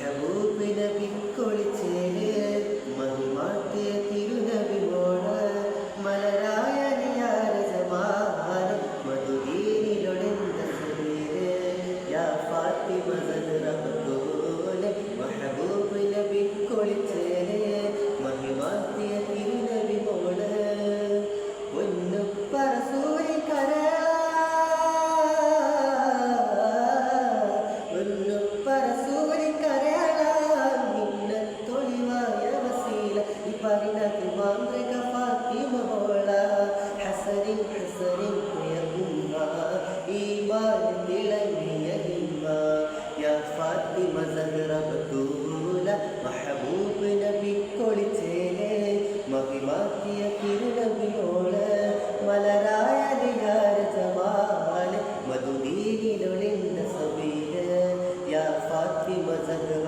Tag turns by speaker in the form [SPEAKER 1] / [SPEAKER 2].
[SPEAKER 1] മെഹബൂബ് നബി കൊളിച്ചേല് മഹിമാട്ടിയ തിരുനബി മോള് മലരായ നിയാര ജമാല് മധുദീനിലൊളിന്ത സുബീര് യാ ഫാത്തിമ സഹ്റ ബത്തൂല് മെഹബൂബ് നബി കൊളിച്ചേല് മഹിമാട്ടിയ തിരുനബി മോള് പൊന്നുപ്പ റസൂലി കരള പൊന്നുപ്പ റസൂലി കരള മിന്നത്തൊളിവായ വസീല ഈ പരിണതി മാന്ത്രിക ഫാത്തിമ മോള ഹസനിൻ ഹസനിൻ പ്രിയ ഉമ്മ ഈമാൻ തിളങ്ങിയ ഹിമ്മ യാ ഫാത്തിമ സഹ്റ ബത്തൂല മെഹബൂബ് നബി കൊളിച്ചേല് മഹിമാക്കിയ തിരുനബിയോള് മലരായ നിയാര ജമാല് മധുദീനിലൊളിന്ത സബീല് യാ ഫാത്തിമ സഹ്റ